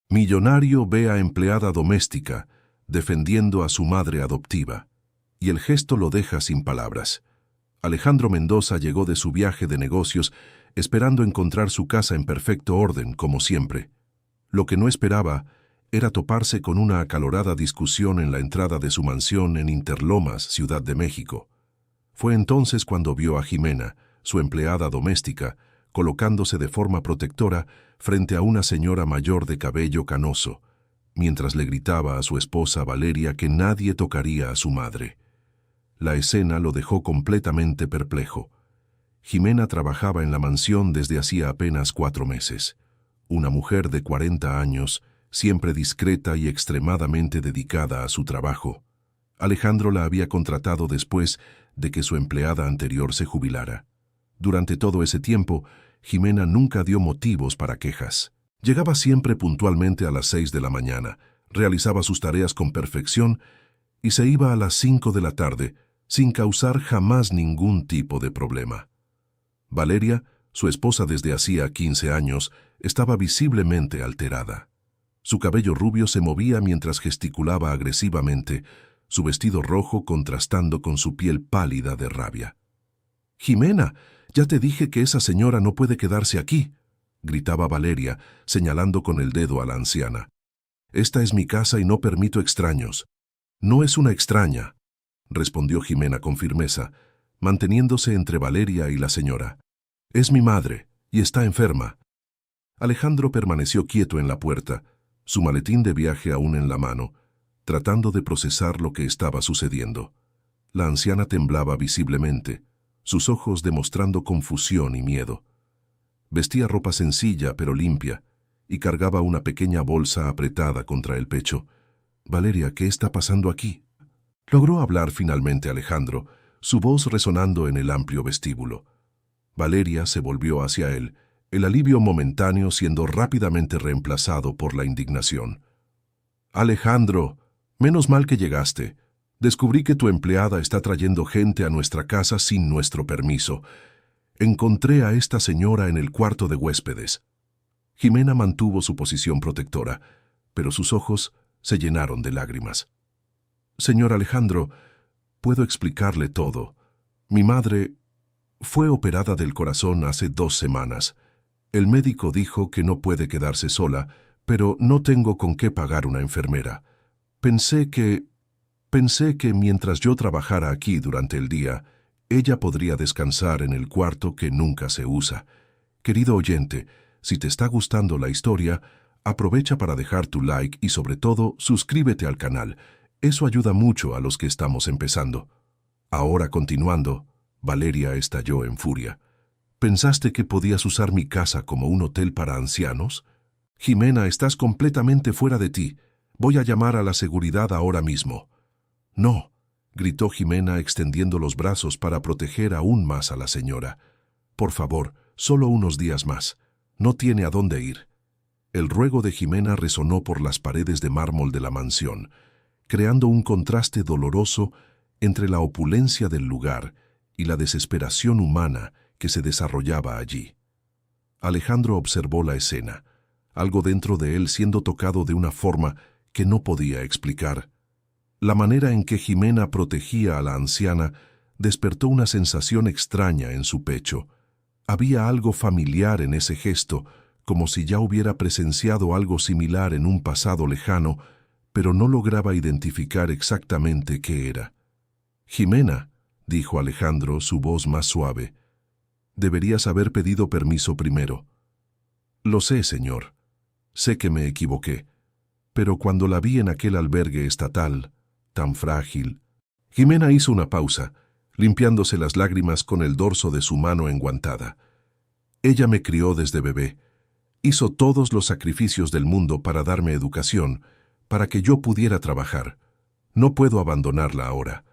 Millonario ve a empleada doméstica defendiendo a su madre adoptiva, y el gesto lo deja sin palabras. Alejandro Mendoza llegó de su viaje de negocios esperando encontrar su casa en perfecto orden, como siempre. Lo que no esperaba era toparse con una acalorada discusión en la entrada de su mansión en Interlomas, Ciudad de México. Fue entonces cuando vio a Jimena, su empleada doméstica, colocándose de forma protectora frente a una señora mayor de cabello canoso, mientras le gritaba a su esposa Valeria que nadie tocaría a su madre. La escena lo dejó completamente perplejo. Jimena trabajaba en la mansión desde hacía apenas 4 meses. Una mujer de 40 años, siempre discreta y extremadamente dedicada a su trabajo. Alejandro la había contratado después de que su empleada anterior se jubilara. Durante todo ese tiempo, Jimena nunca dio motivos para quejas. Llegaba siempre puntualmente a las 6 de la mañana, realizaba sus tareas con perfección y se iba a las 5 de la tarde, sin causar jamás ningún tipo de problema. Valeria, su esposa desde hacía 15 años, estaba visiblemente alterada. Su cabello rubio se movía mientras gesticulaba agresivamente, su vestido rojo contrastando con su piel pálida de rabia. «Jimena, ya te dije que esa señora no puede quedarse aquí», gritaba Valeria, señalando con el dedo a la anciana. «Esta es mi casa y no permito extraños». «No es una extraña», respondió Jimena con firmeza, manteniéndose entre Valeria y la señora. «Es mi madre, y está enferma». Alejandro permaneció quieto en la puerta, su maletín de viaje aún en la mano, tratando de procesar lo que estaba sucediendo. La anciana temblaba visiblemente, sus ojos demostrando confusión y miedo. Vestía ropa sencilla pero limpia, y cargaba una pequeña bolsa apretada contra el pecho. «Valeria, ¿qué está pasando aquí?». Logró hablar finalmente Alejandro, su voz resonando en el amplio vestíbulo. Valeria se volvió hacia él, el alivio momentáneo siendo rápidamente reemplazado por la indignación. «Alejandro, menos mal que llegaste. Descubrí que tu empleada está trayendo gente a nuestra casa sin nuestro permiso. Encontré a esta señora en el cuarto de huéspedes». Jimena mantuvo su posición protectora, pero sus ojos se llenaron de lágrimas. «Señor Alejandro, puedo explicarle todo. Mi madre fue operada del corazón hace 2 semanas. El médico dijo que no puede quedarse sola, pero no tengo con qué pagar una enfermera. Pensé que mientras yo trabajara aquí durante el día, ella podría descansar en el cuarto que nunca se usa. Querido oyente, si te está gustando la historia, aprovecha para dejar tu like y sobre todo suscríbete al canal. Eso ayuda mucho a los que estamos empezando». Ahora continuando, Valeria estalló en furia. «¿Pensaste que podías usar mi casa como un hotel para ancianos? Jimena, estás completamente fuera de ti. Voy a llamar a la seguridad ahora mismo». «No», gritó Jimena extendiendo los brazos para proteger aún más a la señora. «Por favor, solo unos días más. No tiene a dónde ir». El ruego de Jimena resonó por las paredes de mármol de la mansión, creando un contraste doloroso entre la opulencia del lugar y la desesperación humana que se desarrollaba allí. Alejandro observó la escena, algo dentro de él siendo tocado de una forma que no podía explicar. La manera en que Jimena protegía a la anciana despertó una sensación extraña en su pecho. Había algo familiar en ese gesto, como si ya hubiera presenciado algo similar en un pasado lejano, pero no lograba identificar exactamente qué era. «Jimena», dijo Alejandro, su voz más suave, «deberías haber pedido permiso primero». «Lo sé, señor. Sé que me equivoqué. Pero cuando la vi en aquel albergue estatal, tan frágil...». Jimena hizo una pausa, limpiándose las lágrimas con el dorso de su mano enguantada. «Ella me crió desde bebé. Hizo todos los sacrificios del mundo para darme educación, para que yo pudiera trabajar. No puedo abandonarla ahora».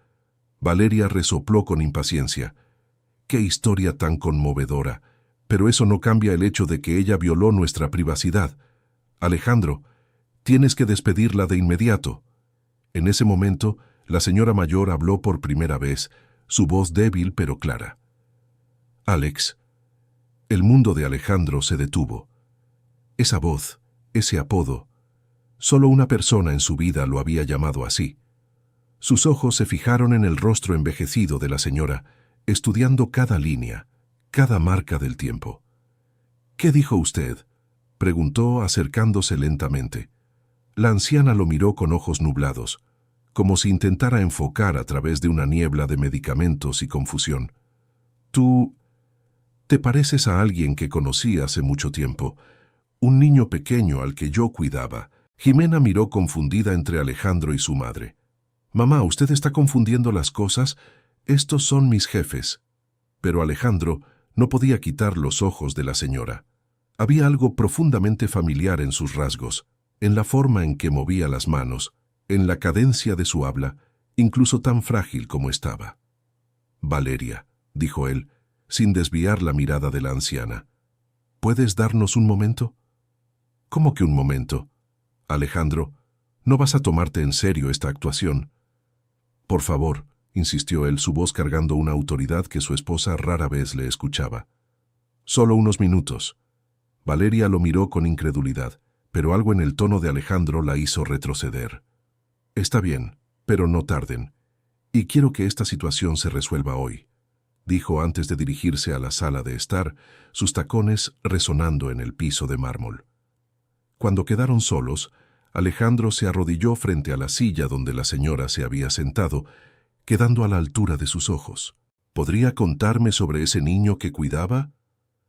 Valeria resopló con impaciencia. «Qué historia tan conmovedora, pero eso no cambia el hecho de que ella violó nuestra privacidad. Alejandro, tienes que despedirla de inmediato». En ese momento, la señora mayor habló por primera vez, su voz débil pero clara. «Alex». El mundo de Alejandro se detuvo. Esa voz, ese apodo, Solo una persona en su vida lo había llamado así. Sus ojos se fijaron en el rostro envejecido de la señora, estudiando cada línea, cada marca del tiempo. «¿Qué dijo usted?», preguntó acercándose lentamente. La anciana lo miró con ojos nublados, como si intentara enfocar a través de una niebla de medicamentos y confusión. «Tú te pareces a alguien que conocí hace mucho tiempo, un niño pequeño al que yo cuidaba». Jimena miró confundida entre Alejandro y su madre. «Mamá, usted está confundiendo las cosas. Estos son mis jefes». Pero Alejandro no podía quitar los ojos de la señora. Había algo profundamente familiar en sus rasgos, en la forma en que movía las manos, en la cadencia de su habla, incluso tan frágil como estaba. «Valeria», dijo él, sin desviar la mirada de la anciana. «¿Puedes darnos un momento?» «¿Cómo que un momento? Alejandro, no vas a tomarte en serio esta actuación». «Por favor», insistió él, su voz cargando una autoridad que su esposa rara vez le escuchaba. «Solo unos minutos». Valeria lo miró con incredulidad, pero algo en el tono de Alejandro la hizo retroceder. «Está bien, pero no tarden. Y quiero que esta situación se resuelva hoy», dijo antes de dirigirse a la sala de estar, sus tacones resonando en el piso de mármol. Cuando quedaron solos, Alejandro se arrodilló frente a la silla donde la señora se había sentado, quedando a la altura de sus ojos. «¿Podría contarme sobre ese niño que cuidaba?».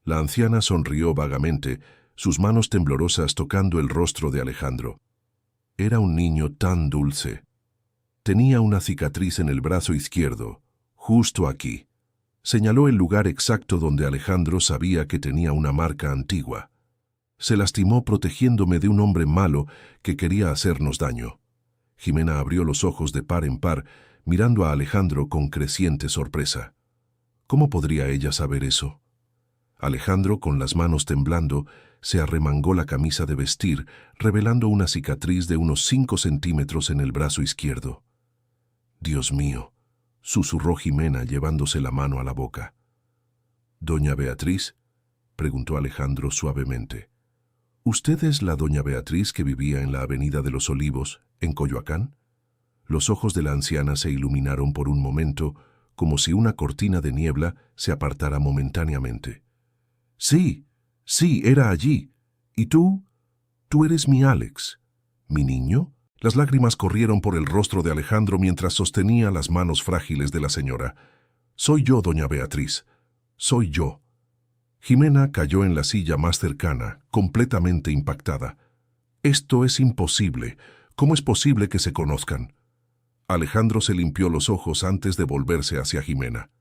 La anciana sonrió vagamente, sus manos temblorosas tocando el rostro de Alejandro. «Era un niño tan dulce. Tenía una cicatriz en el brazo izquierdo, justo aquí». Señaló el lugar exacto donde Alejandro sabía que tenía una marca antigua. «Se lastimó protegiéndome de un hombre malo que quería hacernos daño». Jimena abrió los ojos de par en par, mirando a Alejandro con creciente sorpresa. ¿Cómo podría ella saber eso? Alejandro, con las manos temblando, se arremangó la camisa de vestir, revelando una cicatriz de unos 5 centímetros en el brazo izquierdo. «Dios mío», susurró Jimena llevándose la mano a la boca. «¿Doña Beatriz?», preguntó Alejandro suavemente. «¿Usted es la doña Beatriz que vivía en la Avenida de los Olivos, en Coyoacán?». Los ojos de la anciana se iluminaron por un momento, como si una cortina de niebla se apartara momentáneamente. «Sí, sí, era allí. ¿Y tú? Tú eres mi Alex». «¿Mi niño?». Las lágrimas corrieron por el rostro de Alejandro mientras sostenía las manos frágiles de la señora. «Soy yo, doña Beatriz. Soy yo». Jimena cayó en la silla más cercana, completamente impactada. «Esto es imposible. ¿Cómo es posible que se conozcan?». Alejandro se limpió los ojos antes de volverse hacia Jimena.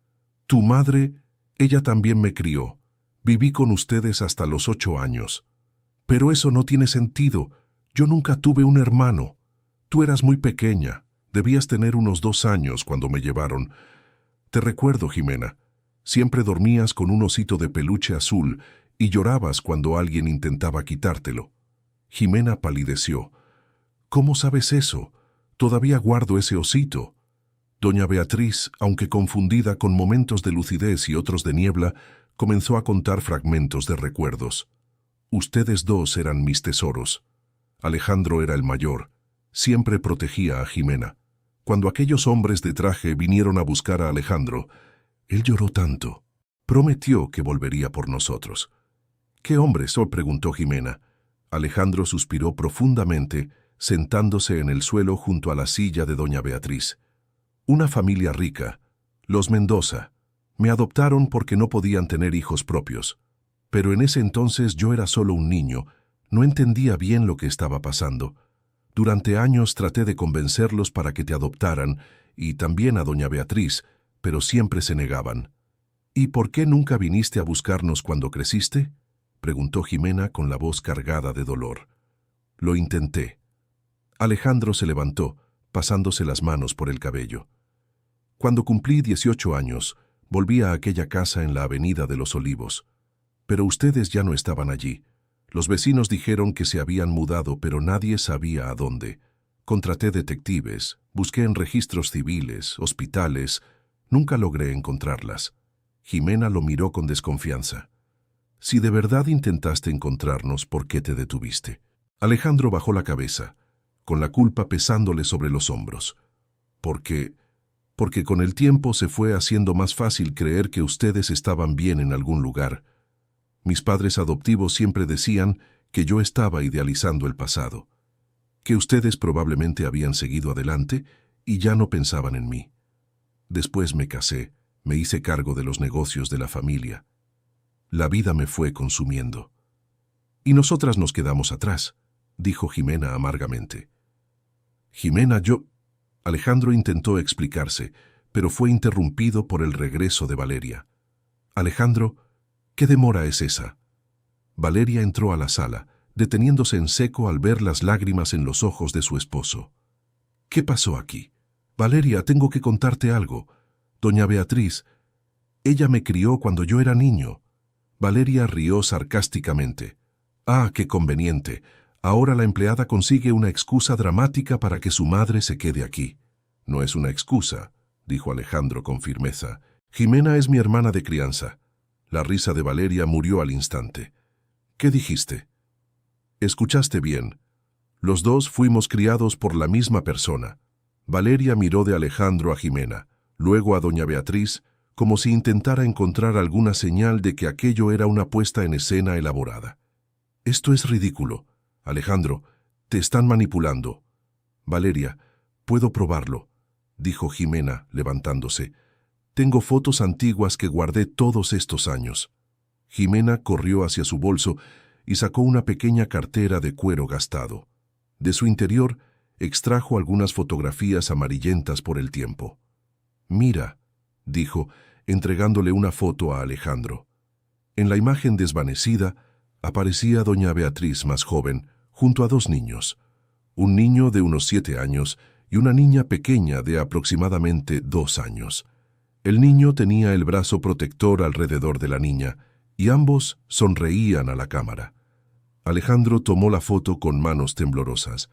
«Tu madre, ella también me crió. Viví con ustedes hasta los 8 años. Pero eso no tiene sentido. Yo nunca tuve un hermano. Tú eras muy pequeña. Debías tener unos 2 años cuando me llevaron. Te recuerdo, Jimena. Siempre dormías con un osito de peluche azul y llorabas cuando alguien intentaba quitártelo». Jimena palideció. «¿Cómo sabes eso? Todavía guardo ese osito». Doña Beatriz, aunque confundida con momentos de lucidez y otros de niebla, comenzó a contar fragmentos de recuerdos. «Ustedes dos eran mis tesoros. Alejandro era el mayor. Siempre protegía a Jimena. Cuando aquellos hombres de traje vinieron a buscar a Alejandro, él lloró tanto. Prometió que volvería por nosotros». «¿Qué hombres?», preguntó Jimena. Alejandro suspiró profundamente, sentándose en el suelo junto a la silla de doña Beatriz. «Una familia rica, los Mendoza. Me adoptaron porque no podían tener hijos propios. Pero en ese entonces yo era solo un niño, no entendía bien lo que estaba pasando. Durante años traté de convencerlos para que te adoptaran, y también a doña Beatriz, pero siempre se negaban». «¿Y por qué nunca viniste a buscarnos cuando creciste?», preguntó Jimena con la voz cargada de dolor. «Lo intenté». Alejandro se levantó, pasándose las manos por el cabello. «Cuando cumplí 18 años, volví a aquella casa en la Avenida de los Olivos. Pero ustedes ya no estaban allí. Los vecinos dijeron que se habían mudado, pero nadie sabía a dónde. Contraté detectives, busqué en registros civiles, hospitales. Nunca logré encontrarlas». Jimena lo miró con desconfianza. «Si de verdad intentaste encontrarnos, ¿por qué te detuviste?». Alejandro bajó la cabeza. con la culpa pesándole sobre los hombros. Porque con el tiempo se fue haciendo más fácil creer que ustedes estaban bien en algún lugar. Mis padres adoptivos siempre decían que yo estaba idealizando el pasado, que ustedes probablemente habían seguido adelante y ya no pensaban en mí. Después me casé, me hice cargo de los negocios de la familia. La vida me fue consumiendo. Y nosotras nos quedamos atrás, dijo Jimena amargamente. Jimena, Alejandro intentó explicarse, pero fue interrumpido por el regreso de Valeria. Alejandro, ¿qué demora es esa? Valeria entró a la sala, deteniéndose en seco al ver las lágrimas en los ojos de su esposo. ¿Qué pasó aquí? Valeria, tengo que contarte algo. Doña Beatriz, ella me crió cuando yo era niño. Valeria rió sarcásticamente. Ah, qué conveniente. Ahora la empleada consigue una excusa dramática para que su madre se quede aquí. No es una excusa, dijo Alejandro con firmeza. Jimena es mi hermana de crianza. La risa de Valeria murió al instante. ¿Qué dijiste? Escuchaste bien. Los dos fuimos criados por la misma persona. Valeria miró de Alejandro a Jimena, luego a doña Beatriz, como si intentara encontrar alguna señal de que aquello era una puesta en escena elaborada. Esto es ridículo. Alejandro, te están manipulando. Valeria, puedo probarlo, dijo Jimena, levantándose. Tengo fotos antiguas que guardé todos estos años. Jimena corrió hacia su bolso y sacó una pequeña cartera de cuero gastado. De su interior, extrajo algunas fotografías amarillentas por el tiempo. Mira, dijo, entregándole una foto a Alejandro. En la imagen desvanecida aparecía doña Beatriz más joven, junto a dos niños, un niño de unos 7 años y una niña pequeña de aproximadamente 2 años. El niño tenía el brazo protector alrededor de la niña, y ambos sonreían a la cámara. Alejandro tomó la foto con manos temblorosas.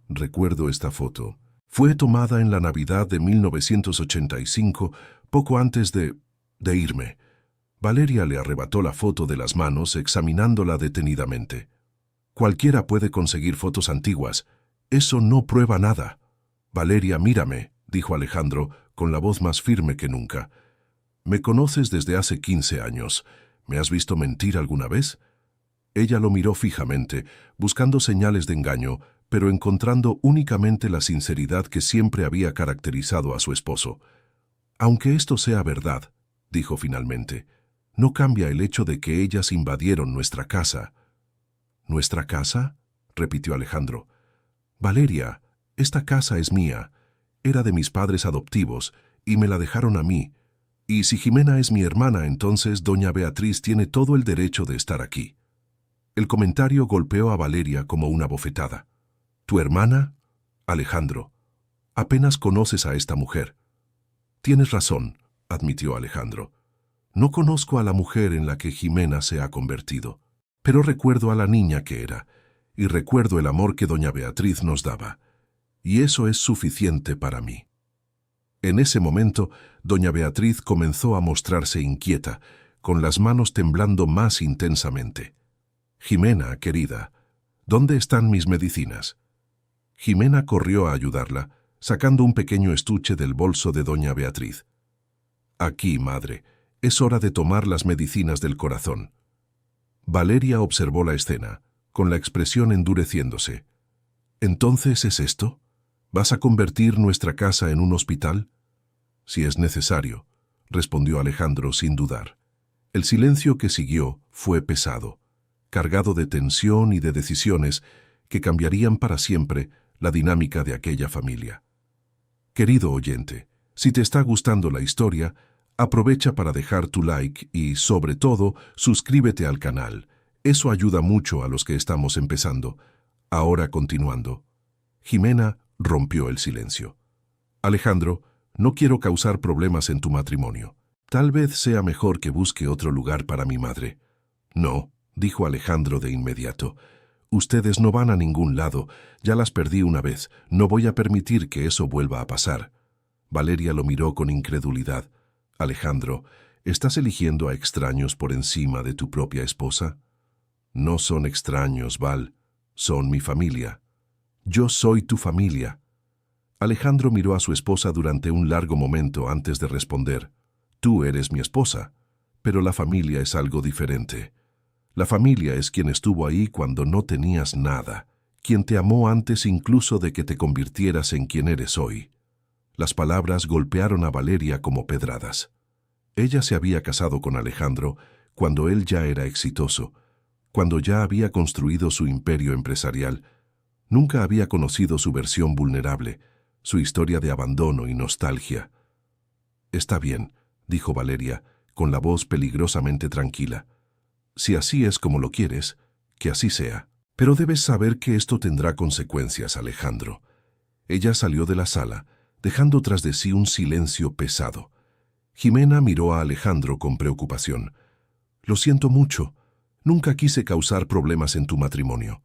Recuerdo esta foto. Fue tomada en la Navidad de 1985, poco antes de irme. Valeria le arrebató la foto de las manos, examinándola detenidamente. Cualquiera puede conseguir fotos antiguas. Eso no prueba nada. Valeria, mírame, dijo Alejandro, con la voz más firme que nunca. Me conoces desde hace 15 años. ¿Me has visto mentir alguna vez? Ella lo miró fijamente, buscando señales de engaño, pero encontrando únicamente la sinceridad que siempre había caracterizado a su esposo. Aunque esto sea verdad, dijo finalmente, no cambia el hecho de que ellas invadieron nuestra casa. ¿Nuestra casa?, repitió Alejandro. Valeria, esta casa es mía. Era de mis padres adoptivos y me la dejaron a mí. Y si Jimena es mi hermana, entonces doña Beatriz tiene todo el derecho de estar aquí. El comentario golpeó a Valeria como una bofetada. ¿Tu hermana? Alejandro, apenas conoces a esta mujer. Tienes razón, admitió Alejandro. No conozco a la mujer en la que Jimena se ha convertido, pero recuerdo a la niña que era, y recuerdo el amor que doña Beatriz nos daba, y eso es suficiente para mí. En ese momento, doña Beatriz comenzó a mostrarse inquieta, con las manos temblando más intensamente. Jimena, querida, ¿dónde están mis medicinas? Jimena corrió a ayudarla, sacando un pequeño estuche del bolso de doña Beatriz. Aquí, madre, es hora de tomar las medicinas del corazón. Valeria observó la escena, con la expresión endureciéndose. ¿Entonces es esto? ¿Vas a convertir nuestra casa en un hospital? Si es necesario, respondió Alejandro sin dudar. El silencio que siguió fue pesado, cargado de tensión y de decisiones que cambiarían para siempre la dinámica de aquella familia. Querido oyente, si te está gustando la historia, aprovecha para dejar tu like y, sobre todo, suscríbete al canal. Eso ayuda mucho a los que estamos empezando. Ahora continuando. Jimena rompió el silencio. Alejandro, no quiero causar problemas en tu matrimonio. Tal vez sea mejor que busque otro lugar para mi madre. No, dijo Alejandro de inmediato. Ustedes no van a ningún lado. Ya las perdí una vez. No voy a permitir que eso vuelva a pasar. Valeria lo miró con incredulidad. Alejandro, ¿estás eligiendo a extraños por encima de tu propia esposa? No son extraños, Val. Son mi familia. Yo soy tu familia. Alejandro miró a su esposa durante un largo momento antes de responder. Tú eres mi esposa, pero la familia es algo diferente. La familia es quien estuvo ahí cuando no tenías nada, quien te amó antes incluso de que te convirtieras en quien eres hoy. Las palabras golpearon a Valeria como pedradas. Ella se había casado con Alejandro cuando él ya era exitoso, cuando ya había construido su imperio empresarial. Nunca había conocido su versión vulnerable, su historia de abandono y nostalgia. Está bien, dijo Valeria, con la voz peligrosamente tranquila. Si así es como lo quieres, que así sea. Pero debes saber que esto tendrá consecuencias, Alejandro. Ella salió de la sala, dejando tras de sí un silencio pesado. Jimena miró a Alejandro con preocupación. Lo siento mucho. Nunca quise causar problemas en tu matrimonio.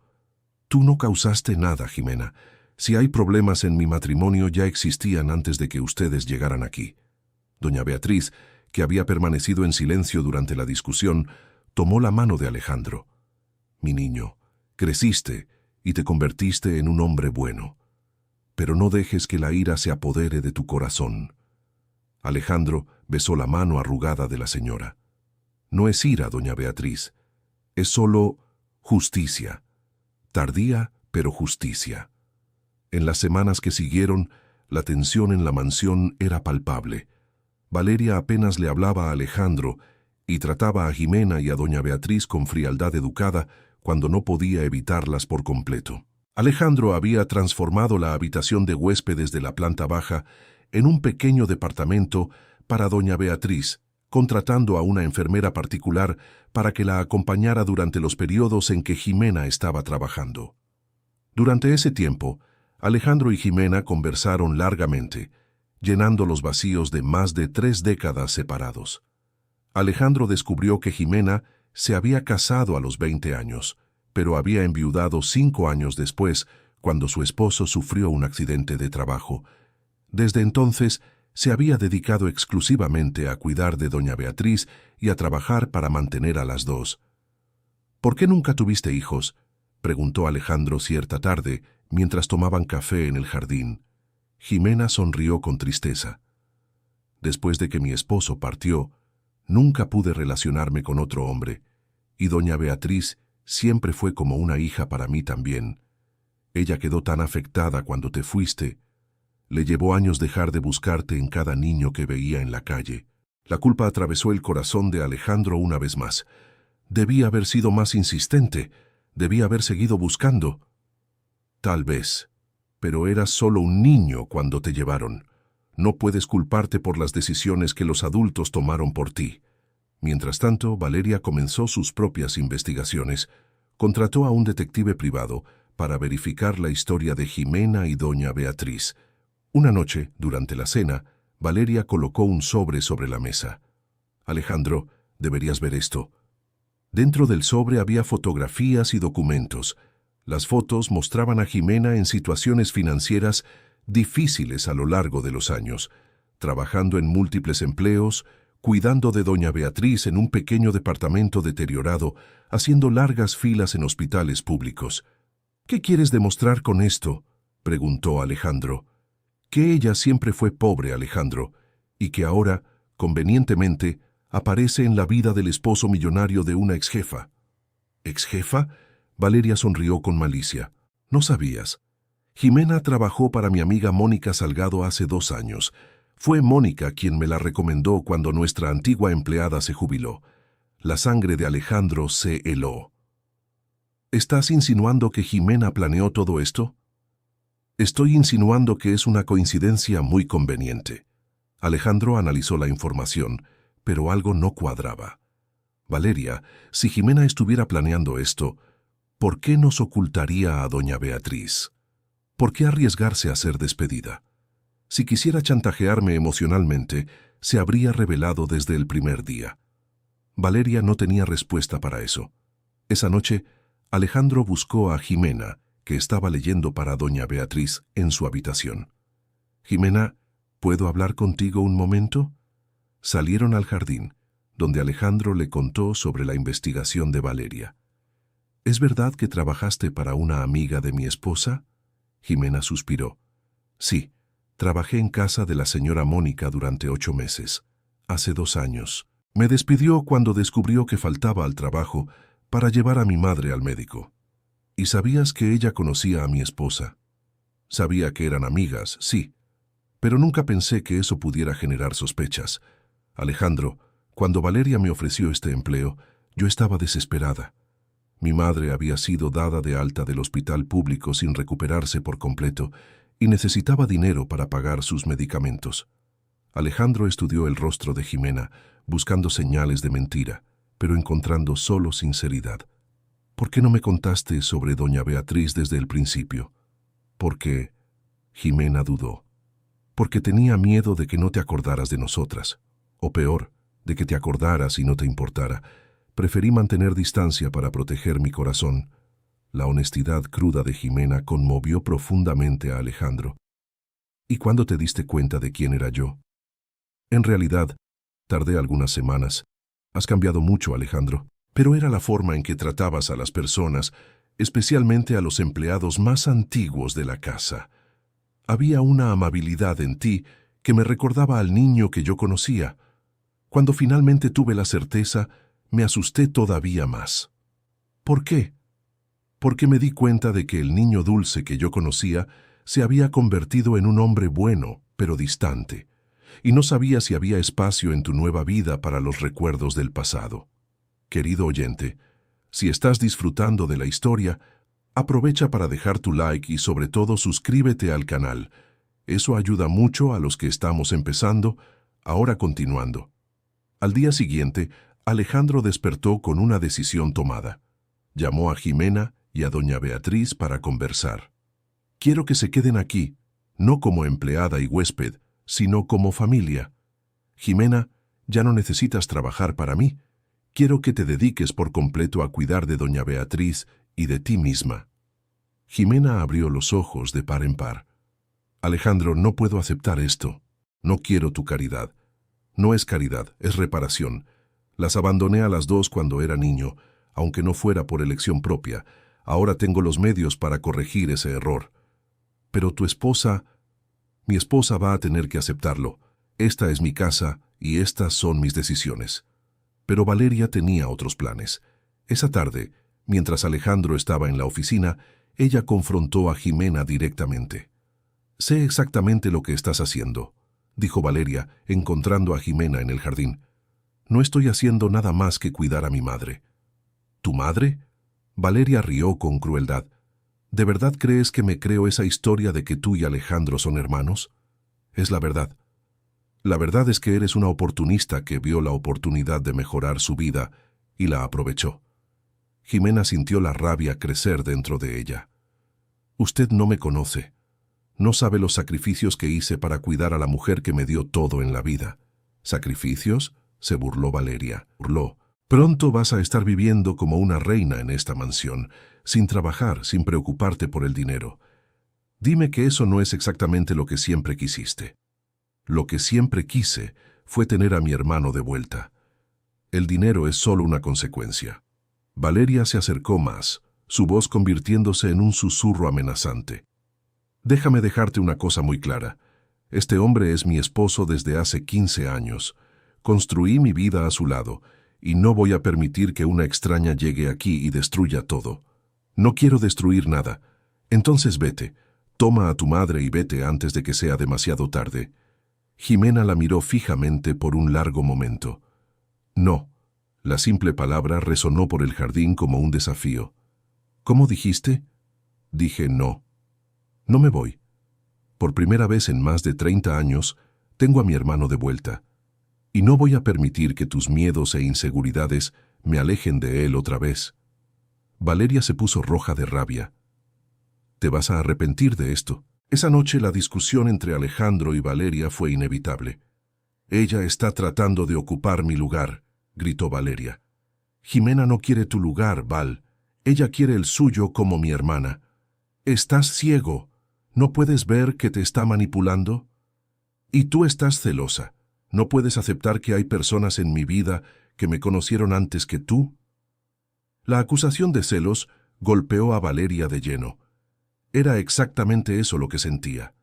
Tú no causaste nada, Jimena. Si hay problemas en mi matrimonio ya existían antes de que ustedes llegaran aquí. Doña Beatriz, que había permanecido en silencio durante la discusión, tomó la mano de Alejandro. Mi niño, creciste y te convertiste en un hombre bueno. Pero no dejes que la ira se apodere de tu corazón. Alejandro besó la mano arrugada de la señora. No es ira, doña Beatriz. Es solo justicia. Tardía, pero justicia. En las semanas que siguieron, la tensión en la mansión era palpable. Valeria apenas le hablaba a Alejandro y trataba a Jimena y a doña Beatriz con frialdad educada cuando no podía evitarlas por completo. Alejandro había transformado la habitación de huéspedes de la planta baja en un pequeño departamento para doña Beatriz, contratando a una enfermera particular para que la acompañara durante los periodos en que Jimena estaba trabajando. Durante ese tiempo, Alejandro y Jimena conversaron largamente, llenando los vacíos de más de 3 décadas separados. Alejandro descubrió que Jimena se había casado a los 20 años, pero había enviudado 5 años después, cuando su esposo sufrió un accidente de trabajo. Desde entonces, se había dedicado exclusivamente a cuidar de doña Beatriz y a trabajar para mantener a las dos. ¿Por qué nunca tuviste hijos?, preguntó Alejandro cierta tarde, mientras tomaban café en el jardín. Jimena sonrió con tristeza. Después de que mi esposo partió, nunca pude relacionarme con otro hombre, y doña Beatriz siempre fue como una hija para mí también. Ella quedó tan afectada cuando te fuiste. Le llevó años dejar de buscarte en cada niño que veía en la calle. La culpa atravesó el corazón de Alejandro una vez más. Debí haber sido más insistente. Debí haber seguido buscando. Tal vez. Pero eras solo un niño cuando te llevaron. No puedes culparte por las decisiones que los adultos tomaron por ti. Mientras tanto, Valeria comenzó sus propias investigaciones. Contrató a un detective privado para verificar la historia de Jimena y doña Beatriz. Una noche, durante la cena, Valeria colocó un sobre la mesa. Alejandro, deberías ver esto. Dentro del sobre había fotografías y documentos. Las fotos mostraban a Jimena en situaciones financieras difíciles a lo largo de los años, trabajando en múltiples empleos, cuidando de doña Beatriz en un pequeño departamento deteriorado, haciendo largas filas en hospitales públicos. ¿Qué quieres demostrar con esto?, preguntó Alejandro. Que ella siempre fue pobre, Alejandro, y que ahora, convenientemente, aparece en la vida del esposo millonario de una exjefa. ¿Exjefa? Valeria sonrió con malicia. No sabías. Jimena trabajó para mi amiga Mónica Salgado hace 2 años. Fue Mónica quien me la recomendó cuando nuestra antigua empleada se jubiló. La sangre de Alejandro se heló. ¿Estás insinuando que Jimena planeó todo esto? Estoy insinuando que es una coincidencia muy conveniente. Alejandro analizó la información, pero algo no cuadraba. Valeria, si Jimena estuviera planeando esto, ¿por qué nos ocultaría a doña Beatriz? ¿Por qué arriesgarse a ser despedida? Si quisiera chantajearme emocionalmente, se habría revelado desde el primer día. Valeria no tenía respuesta para eso. Esa noche, Alejandro buscó a Jimena, que estaba leyendo para doña Beatriz en su habitación. Jimena, ¿puedo hablar contigo un momento? Salieron al jardín, donde Alejandro le contó sobre la investigación de Valeria. ¿Es verdad que trabajaste para una amiga de mi esposa? Jimena suspiró. Sí, trabajé en casa de la señora Mónica durante 8 meses. Hace 2 años. Me despidió cuando descubrió que faltaba al trabajo para llevar a mi madre al médico. ¿Y sabías que ella conocía a mi esposa? Sabía que eran amigas, sí, pero nunca pensé que eso pudiera generar sospechas. Alejandro, cuando Valeria me ofreció este empleo, yo estaba desesperada. Mi madre había sido dada de alta del hospital público sin recuperarse por completo y necesitaba dinero para pagar sus medicamentos. Alejandro estudió el rostro de Jimena, buscando señales de mentira, pero encontrando solo sinceridad. ¿Por qué no me contaste sobre doña Beatriz desde el principio? Porque Jimena dudó. Porque tenía miedo de que no te acordaras de nosotras. O peor, de que te acordaras y no te importara. Preferí mantener distancia para proteger mi corazón. La honestidad cruda de Jimena conmovió profundamente a Alejandro. ¿Y cuándo te diste cuenta de quién era yo? En realidad, tardé algunas semanas. Has cambiado mucho, Alejandro, pero era la forma en que tratabas a las personas, especialmente a los empleados más antiguos de la casa. Había una amabilidad en ti que me recordaba al niño que yo conocía. Cuando finalmente tuve la certeza, me asusté todavía más. ¿Por qué? Porque me di cuenta de que el niño dulce que yo conocía se había convertido en un hombre bueno, pero distante, y no sabía si había espacio en tu nueva vida para los recuerdos del pasado. Querido oyente, si estás disfrutando de la historia, aprovecha para dejar tu like y sobre todo suscríbete al canal. Eso ayuda mucho a los que estamos empezando, ahora continuando. Al día siguiente, Alejandro despertó con una decisión tomada. Llamó a Jimena y a doña Beatriz para conversar. Quiero que se queden aquí, no como empleada y huésped, sino como familia. Jimena, ya no necesitas trabajar para mí. Quiero que te dediques por completo a cuidar de doña Beatriz y de ti misma. Jimena abrió los ojos de par en par. Alejandro, no puedo aceptar esto. No quiero tu caridad. No es caridad, es reparación. Las abandoné a las 2 cuando era niño, aunque no fuera por elección propia. Ahora tengo los medios para corregir ese error. Pero tu esposa... Mi esposa va a tener que aceptarlo. Esta es mi casa y estas son mis decisiones. Pero Valeria tenía otros planes. Esa tarde, mientras Alejandro estaba en la oficina, ella confrontó a Jimena directamente. «Sé exactamente lo que estás haciendo», dijo Valeria, encontrando a Jimena en el jardín. «No estoy haciendo nada más que cuidar a mi madre». «¿Tu madre?» Valeria rió con crueldad. ¿De verdad crees que me creo esa historia de que tú y Alejandro son hermanos? Es la verdad. La verdad es que eres una oportunista que vio la oportunidad de mejorar su vida y la aprovechó. Jimena sintió la rabia crecer dentro de ella. Usted no me conoce. No sabe los sacrificios que hice para cuidar a la mujer que me dio todo en la vida. ¿Sacrificios?, se burló Valeria. Burló. Pronto vas a estar viviendo como una reina en esta mansión, sin trabajar, sin preocuparte por el dinero. Dime que eso no es exactamente lo que siempre quisiste. Lo que siempre quise fue tener a mi hermano de vuelta. El dinero es solo una consecuencia. Valeria se acercó más, su voz convirtiéndose en un susurro amenazante. Déjame dejarte una cosa muy clara. Este hombre es mi esposo desde hace 15 años. Construí mi vida a su lado, y no voy a permitir que una extraña llegue aquí y destruya todo. No quiero destruir nada. Entonces vete. Toma a tu madre y vete antes de que sea demasiado tarde. Jimena la miró fijamente por un largo momento. No. La simple palabra resonó por el jardín como un desafío. ¿Cómo dijiste? Dije no. No me voy. Por primera vez en más de 30 años, tengo a mi hermano de vuelta. Y no voy a permitir que tus miedos e inseguridades me alejen de él otra vez. Valeria se puso roja de rabia. Te vas a arrepentir de esto. Esa noche la discusión entre Alejandro y Valeria fue inevitable. Ella está tratando de ocupar mi lugar, gritó Valeria. Jimena no quiere tu lugar, Val. Ella quiere el suyo como mi hermana. Estás ciego. ¿No puedes ver que te está manipulando? Y tú estás celosa. ¿No puedes aceptar que hay personas en mi vida que me conocieron antes que tú? La acusación de celos golpeó a Valeria de lleno. Era exactamente eso lo que sentía.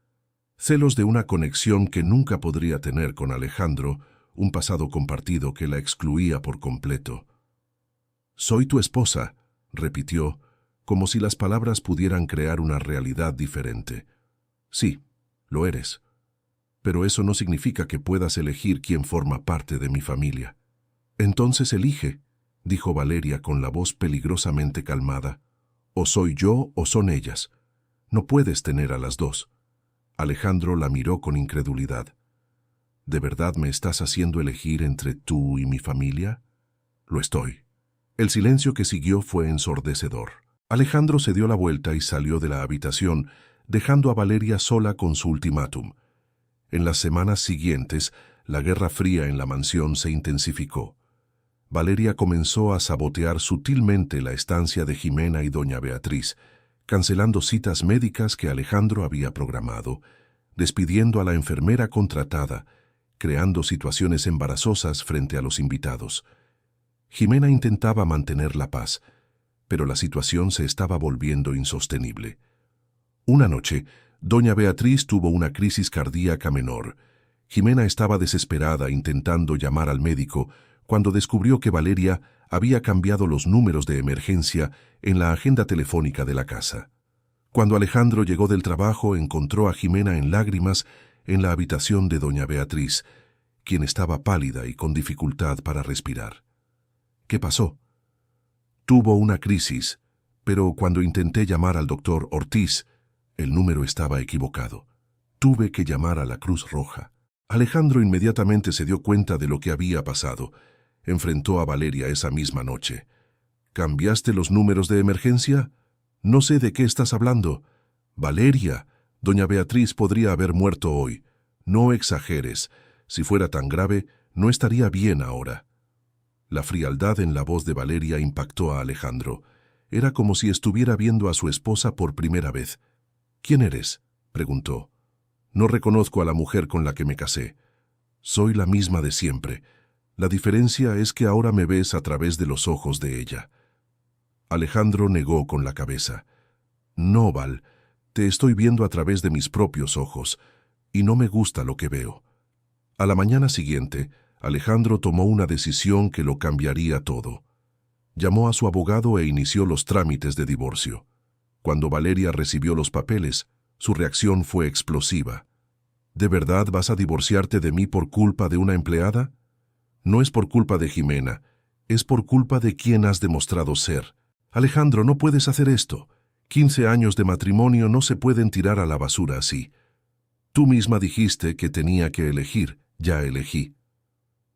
Celos de una conexión que nunca podría tener con Alejandro, un pasado compartido que la excluía por completo. «Soy tu esposa», repitió, como si las palabras pudieran crear una realidad diferente. «Sí, lo eres. Pero eso no significa que puedas elegir quién forma parte de mi familia». «Entonces elige», dijo Valeria con la voz peligrosamente calmada. «O soy yo o son ellas. No puedes tener a las dos». Alejandro la miró con incredulidad. «¿De verdad me estás haciendo elegir entre tú y mi familia?» «Lo estoy». El silencio que siguió fue ensordecedor. Alejandro se dio la vuelta y salió de la habitación, dejando a Valeria sola con su ultimátum. En las semanas siguientes, la guerra fría en la mansión se intensificó. Valeria comenzó a sabotear sutilmente la estancia de Jimena y doña Beatriz, cancelando citas médicas que Alejandro había programado, despidiendo a la enfermera contratada, creando situaciones embarazosas frente a los invitados. Jimena intentaba mantener la paz, pero la situación se estaba volviendo insostenible. Una noche, doña Beatriz tuvo una crisis cardíaca menor. Jimena estaba desesperada intentando llamar al médico cuando descubrió que Valeria había cambiado los números de emergencia en la agenda telefónica de la casa. Cuando Alejandro llegó del trabajo, encontró a Jimena en lágrimas en la habitación de doña Beatriz, quien estaba pálida y con dificultad para respirar. «¿Qué pasó?» «Tuvo una crisis, pero cuando intenté llamar al doctor Ortiz, el número estaba equivocado. Tuve que llamar a la Cruz Roja». Alejandro inmediatamente se dio cuenta de lo que había pasado. Enfrentó a Valeria esa misma noche. «¿Cambiaste los números de emergencia? No sé de qué estás hablando». «Valeria, doña Beatriz podría haber muerto hoy. No exageres. Si fuera tan grave, no estaría bien ahora». La frialdad en la voz de Valeria impactó a Alejandro. Era como si estuviera viendo a su esposa por primera vez. «¿Quién eres?», preguntó. «No reconozco a la mujer con la que me casé. Soy la misma de siempre. La diferencia es que ahora me ves a través de los ojos de ella». Alejandro negó con la cabeza. «No, Val, te estoy viendo a través de mis propios ojos, y no me gusta lo que veo». A la mañana siguiente, Alejandro tomó una decisión que lo cambiaría todo. Llamó a su abogado e inició los trámites de divorcio. Cuando Valeria recibió los papeles, su reacción fue explosiva. «¿De verdad vas a divorciarte de mí por culpa de una empleada?» «No es por culpa de Jimena, es por culpa de quien has demostrado ser. Alejandro, no puedes hacer esto. 15 años de matrimonio no se pueden tirar a la basura así. Tú misma dijiste que tenía que elegir, ya elegí».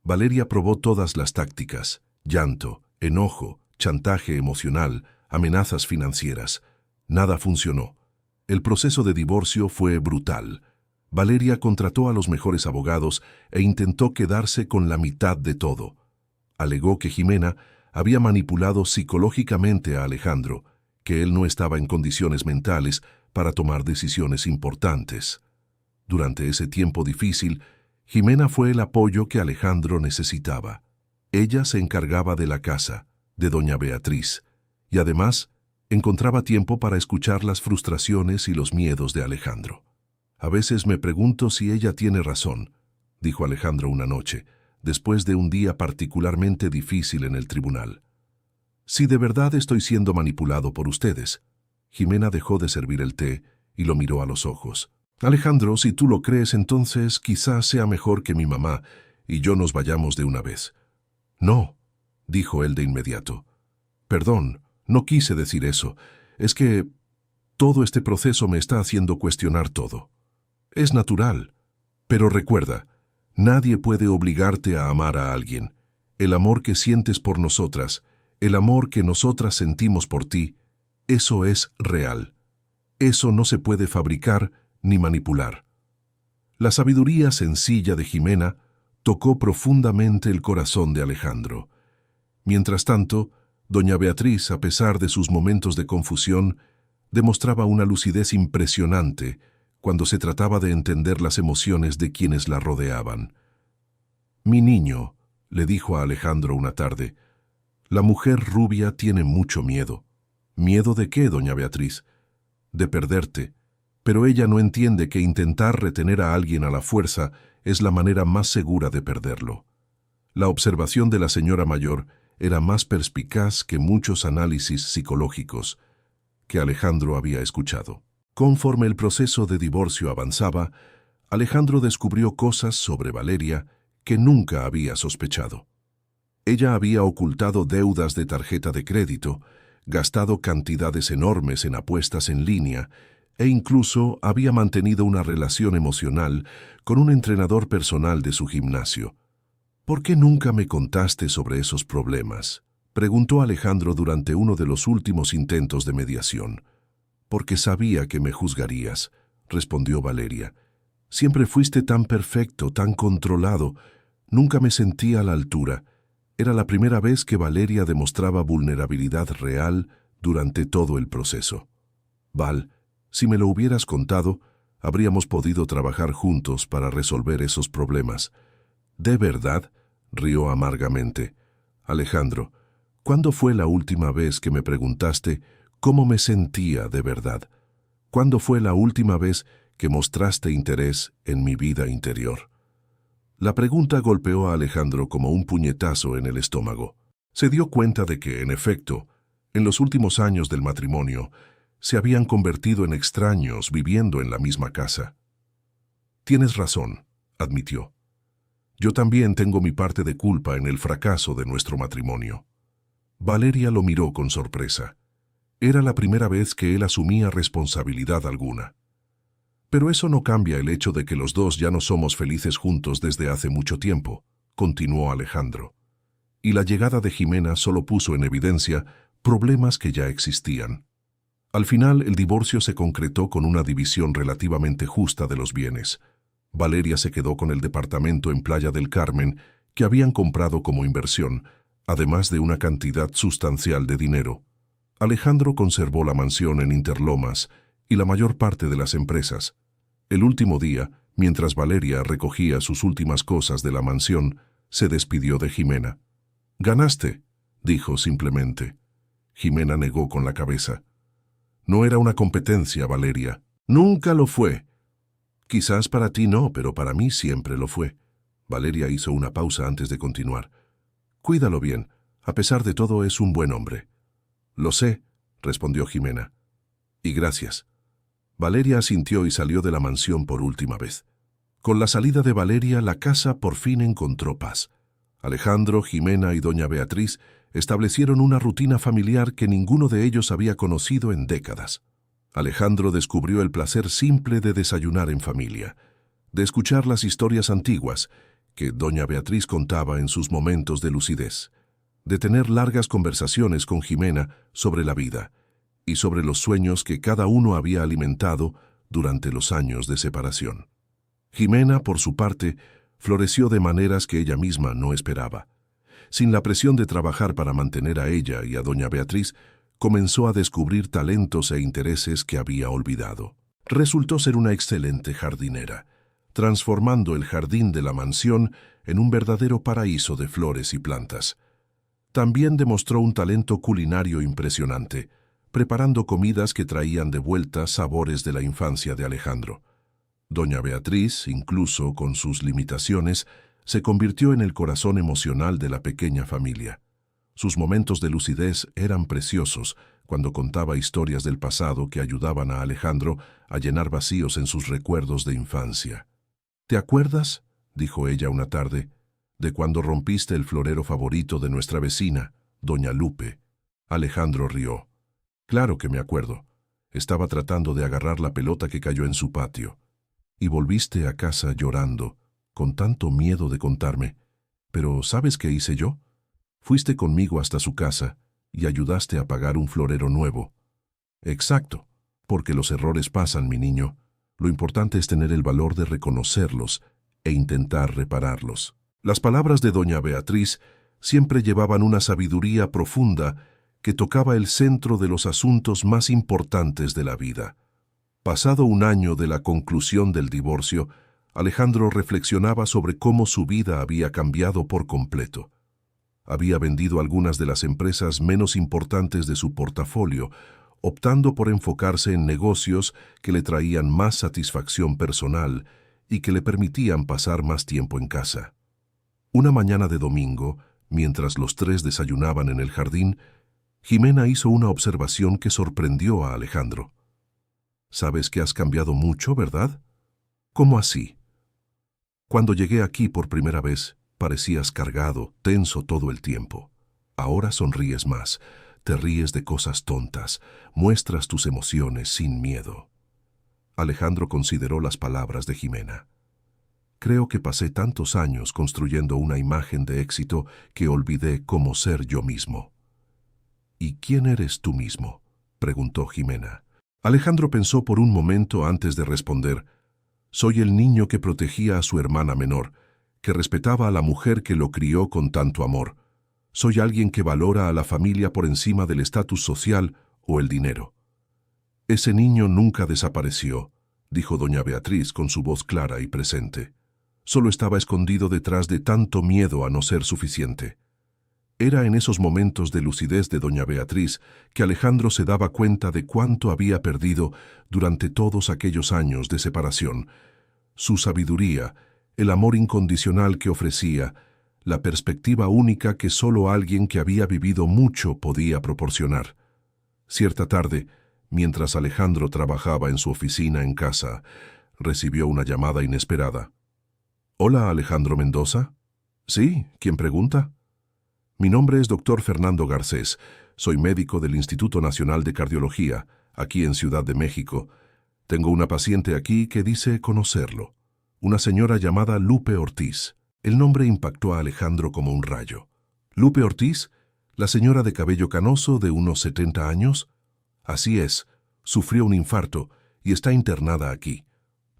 Valeria probó todas las tácticas: llanto, enojo, chantaje emocional, amenazas financieras. Nada funcionó. El proceso de divorcio fue brutal. Valeria contrató a los mejores abogados e intentó quedarse con la mitad de todo. Alegó que Jimena había manipulado psicológicamente a Alejandro, que él no estaba en condiciones mentales para tomar decisiones importantes. Durante ese tiempo difícil, Jimena fue el apoyo que Alejandro necesitaba. Ella se encargaba de la casa, de doña Beatriz, y además encontraba tiempo para escuchar las frustraciones y los miedos de Alejandro. «A veces me pregunto si ella tiene razón», dijo Alejandro una noche, después de un día particularmente difícil en el tribunal. «Si de verdad estoy siendo manipulado por ustedes». Jimena dejó de servir el té y lo miró a los ojos. «Alejandro, si tú lo crees, entonces quizás sea mejor que mi mamá y yo nos vayamos de una vez». «No», dijo él de inmediato. «Perdón, no quise decir eso. Es que todo este proceso me está haciendo cuestionar todo. Es natural. Pero recuerda, nadie puede obligarte a amar a alguien. El amor que sientes por nosotras, el amor que nosotras sentimos por ti, eso es real. Eso no se puede fabricar ni manipular». La sabiduría sencilla de Jimena tocó profundamente el corazón de Alejandro. Mientras tanto, doña Beatriz, a pesar de sus momentos de confusión, demostraba una lucidez impresionante cuando se trataba de entender las emociones de quienes la rodeaban. «Mi niño», le dijo a Alejandro una tarde, «la mujer rubia tiene mucho miedo». «¿Miedo de qué, doña Beatriz?» de perderte, pero ella no entiende que intentar retener a alguien a la fuerza es la manera más segura de perderlo. La observación de la señora mayor era más perspicaz que muchos análisis psicológicos que Alejandro había escuchado. Conforme el proceso de divorcio avanzaba, Alejandro descubrió cosas sobre Valeria que nunca había sospechado. Ella había ocultado deudas de tarjeta de crédito, gastado cantidades enormes en apuestas en línea e incluso había mantenido una relación emocional con un entrenador personal de su gimnasio. ¿Por qué nunca me contaste sobre esos problemas?, preguntó Alejandro durante uno de los últimos intentos de mediación. Porque sabía que me juzgarías, respondió Valeria. Siempre fuiste tan perfecto, tan controlado. Nunca me sentí a la altura. Era la primera vez que Valeria demostraba vulnerabilidad real durante todo el proceso. Val, si me lo hubieras contado, habríamos podido trabajar juntos para resolver esos problemas. ¿De verdad?, rió amargamente. Alejandro, ¿cuándo fue la última vez que me preguntaste cómo me sentía de verdad? ¿Cuándo fue la última vez que mostraste interés en mi vida interior? La pregunta golpeó a Alejandro como un puñetazo en el estómago. Se dio cuenta de que, en efecto, en los últimos años del matrimonio, se habían convertido en extraños viviendo en la misma casa. Tienes razón, admitió. Yo también tengo mi parte de culpa en el fracaso de nuestro matrimonio. Valeria lo miró con sorpresa. Era la primera vez que él asumía responsabilidad alguna. Pero eso no cambia el hecho de que los dos ya no somos felices juntos desde hace mucho tiempo, continuó Alejandro. Y la llegada de Jimena solo puso en evidencia problemas que ya existían. Al final, el divorcio se concretó con una división relativamente justa de los bienes. Valeria se quedó con el departamento en Playa del Carmen que habían comprado como inversión, además de una cantidad sustancial de dinero. Alejandro conservó la mansión en Interlomas y la mayor parte de las empresas. El último día, mientras Valeria recogía sus últimas cosas de la mansión, se despidió de Jimena. «Ganaste», dijo simplemente. Jimena negó con la cabeza. «No era una competencia, Valeria. Nunca lo fue. Quizás para ti no, pero para mí siempre lo fue». Valeria hizo una pausa antes de continuar. «Cuídalo bien. A pesar de todo, es un buen hombre». «Lo sé», respondió Jimena. «Y gracias». Valeria asintió y salió de la mansión por última vez. Con la salida de Valeria, la casa por fin encontró paz. Alejandro, Jimena y doña Beatriz establecieron una rutina familiar que ninguno de ellos había conocido en décadas. Alejandro descubrió el placer simple de desayunar en familia, de escuchar las historias antiguas que doña Beatriz contaba en sus momentos de lucidez, de tener largas conversaciones con Jimena sobre la vida y sobre los sueños que cada uno había alimentado durante los años de separación. Jimena, por su parte, floreció de maneras que ella misma no esperaba. Sin la presión de trabajar para mantener a ella y a doña Beatriz, comenzó a descubrir talentos e intereses que había olvidado. Resultó ser una excelente jardinera, transformando el jardín de la mansión en un verdadero paraíso de flores y plantas. También demostró un talento culinario impresionante, preparando comidas que traían de vuelta sabores de la infancia de Alejandro. Doña Beatriz, incluso con sus limitaciones, se convirtió en el corazón emocional de la pequeña familia. Sus momentos de lucidez eran preciosos cuando contaba historias del pasado que ayudaban a Alejandro a llenar vacíos en sus recuerdos de infancia. «¿Te acuerdas?», dijo ella una tarde, «de cuando rompiste el florero favorito de nuestra vecina, doña Lupe». Alejandro rió. «Claro que me acuerdo. Estaba tratando de agarrar la pelota que cayó en su patio. Y volviste a casa llorando, con tanto miedo de contarme. Pero ¿sabes qué hice yo? Fuiste conmigo hasta su casa y ayudaste a pagar un florero nuevo». «Exacto, porque los errores pasan, mi niño. Lo importante es tener el valor de reconocerlos e intentar repararlos». Las palabras de doña Beatriz siempre llevaban una sabiduría profunda que tocaba el centro de los asuntos más importantes de la vida. Pasado un año de la conclusión del divorcio, Alejandro reflexionaba sobre cómo su vida había cambiado por completo. Había vendido algunas de las empresas menos importantes de su portafolio, optando por enfocarse en negocios que le traían más satisfacción personal y que le permitían pasar más tiempo en casa. Una mañana de domingo, mientras los tres desayunaban en el jardín, Jimena hizo una observación que sorprendió a Alejandro. «Sabes que has cambiado mucho, ¿verdad?» «¿Cómo así?» «Cuando llegué aquí por primera vez, parecías cargado, tenso todo el tiempo. Ahora sonríes más, te ríes de cosas tontas, muestras tus emociones sin miedo». Alejandro consideró las palabras de Jimena. «Creo que pasé tantos años construyendo una imagen de éxito que olvidé cómo ser yo mismo». «¿Y quién eres tú mismo?», preguntó Jimena. Alejandro pensó por un momento antes de responder. «Soy el niño que protegía a su hermana menor, que respetaba a la mujer que lo crió con tanto amor. Soy alguien que valora a la familia por encima del estatus social o el dinero». «Ese niño nunca desapareció», dijo doña Beatriz con su voz clara y presente. «Solo estaba escondido detrás de tanto miedo a no ser suficiente». Era en esos momentos de lucidez de doña Beatriz que Alejandro se daba cuenta de cuánto había perdido durante todos aquellos años de separación. Su sabiduría, el amor incondicional que ofrecía, la perspectiva única que solo alguien que había vivido mucho podía proporcionar. Cierta tarde, mientras Alejandro trabajaba en su oficina en casa, recibió una llamada inesperada. «¿Hola, Alejandro Mendoza?» «Sí, ¿quién pregunta?» «Mi nombre es Dr. Fernando Garcés. Soy médico del Instituto Nacional de Cardiología, aquí en Ciudad de México. Tengo una paciente aquí que dice conocerlo. Una señora llamada Lupe Ortiz». El nombre impactó a Alejandro como un rayo. «¿Lupe Ortiz? ¿La señora de cabello canoso de unos 70 años?» «Así es. Sufrió un infarto y está internada aquí.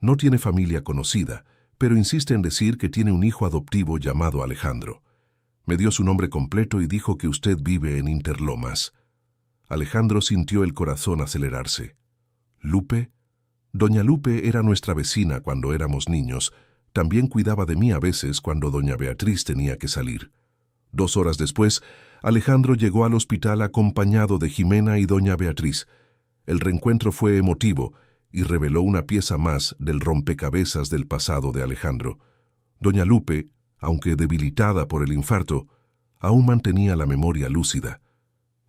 No tiene familia conocida, pero insiste en decir que tiene un hijo adoptivo llamado Alejandro. Me dio su nombre completo y dijo que usted vive en Interlomas». Alejandro sintió el corazón acelerarse. «¿Lupe?» «Doña Lupe era nuestra vecina cuando éramos niños. También cuidaba de mí a veces cuando doña Beatriz tenía que salir». 2 horas después, Alejandro llegó al hospital acompañado de Jimena y doña Beatriz. El reencuentro fue emotivo y reveló una pieza más del rompecabezas del pasado de Alejandro. Doña Lupe, aunque debilitada por el infarto, aún mantenía la memoria lúcida.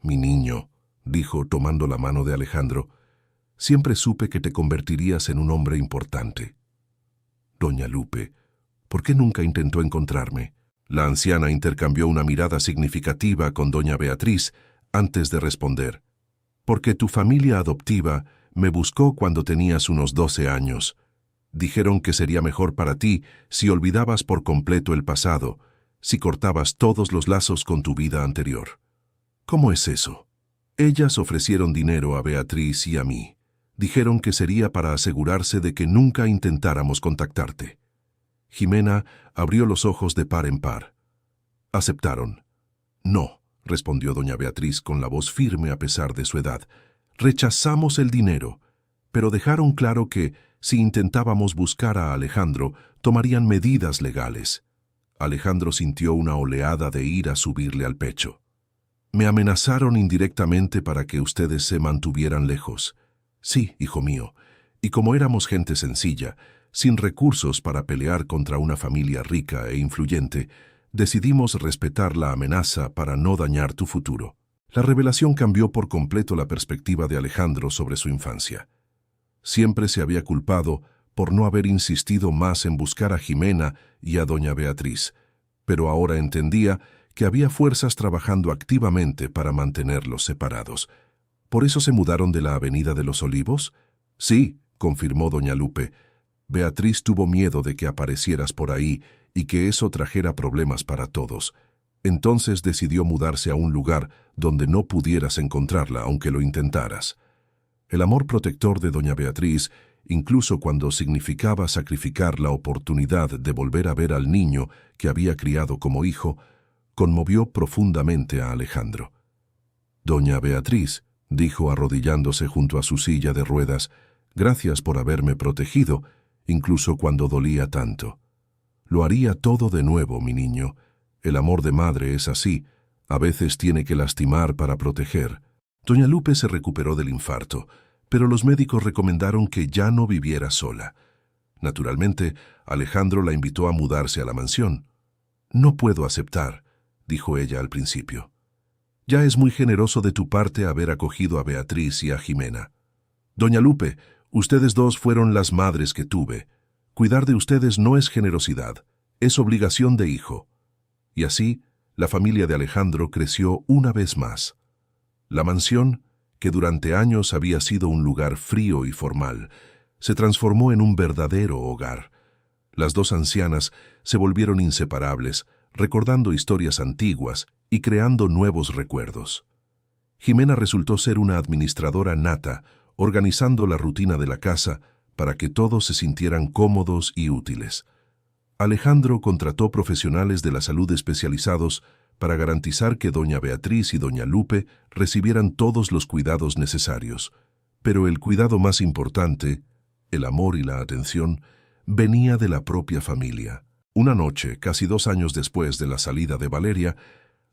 «Mi niño», dijo tomando la mano de Alejandro, «siempre supe que te convertirías en un hombre importante». «Doña Lupe, ¿por qué nunca intentó encontrarme?» La anciana intercambió una mirada significativa con doña Beatriz antes de responder. «Porque tu familia adoptiva me buscó cuando tenías unos 12 años. Dijeron que sería mejor para ti si olvidabas por completo el pasado, si cortabas todos los lazos con tu vida anterior». «¿Cómo es eso?» «Ellas ofrecieron dinero a Beatriz y a mí. Dijeron que sería para asegurarse de que nunca intentáramos contactarte». Jimena abrió los ojos de par en par. «¿Aceptaron?» «No», respondió doña Beatriz con la voz firme a pesar de su edad. «Rechazamos el dinero, pero dejaron claro que, si intentábamos buscar a Alejandro, tomarían medidas legales». Alejandro sintió una oleada de ira subirle al pecho. «Me amenazaron indirectamente para que ustedes se mantuvieran lejos». «Sí, hijo mío, y como éramos gente sencilla, sin recursos para pelear contra una familia rica e influyente, decidimos respetar la amenaza para no dañar tu futuro». La revelación cambió por completo la perspectiva de Alejandro sobre su infancia. Siempre se había culpado por no haber insistido más en buscar a Jimena y a doña Beatriz, pero ahora entendía que había fuerzas trabajando activamente para mantenerlos separados. ¿Por eso se mudaron de la Avenida de los Olivos? «Sí», confirmó doña Lupe. «Beatriz tuvo miedo de que aparecieras por ahí y que eso trajera problemas para todos. Entonces decidió mudarse a un lugar donde no pudieras encontrarla, aunque lo intentaras». El amor protector de doña Beatriz, incluso cuando significaba sacrificar la oportunidad de volver a ver al niño que había criado como hijo, conmovió profundamente a Alejandro. «Doña Beatriz», dijo arrodillándose junto a su silla de ruedas, «gracias por haberme protegido, incluso cuando dolía tanto. Lo haría todo de nuevo, mi niño. El amor de madre es así, a veces tiene que lastimar para proteger». Doña Lupe se recuperó del infarto, pero los médicos recomendaron que ya no viviera sola. Naturalmente, Alejandro la invitó a mudarse a la mansión. «No puedo aceptar», dijo ella al principio. «Ya es muy generoso de tu parte haber acogido a Beatriz y a Jimena. Doña Lupe, ustedes dos fueron las madres que tuve. Cuidar de ustedes no es generosidad, es obligación de hijo». Y así, la familia de Alejandro creció una vez más. La mansión, que durante años había sido un lugar frío y formal, se transformó en un verdadero hogar. Las dos ancianas se volvieron inseparables, recordando historias antiguas y creando nuevos recuerdos. Jimena resultó ser una administradora nata, organizando la rutina de la casa para que todos se sintieran cómodos y útiles. Alejandro contrató profesionales de la salud especializados para garantizar que doña Beatriz y doña Lupe recibieran todos los cuidados necesarios. Pero el cuidado más importante, el amor y la atención, venía de la propia familia. Una noche, casi 2 años después de la salida de Valeria,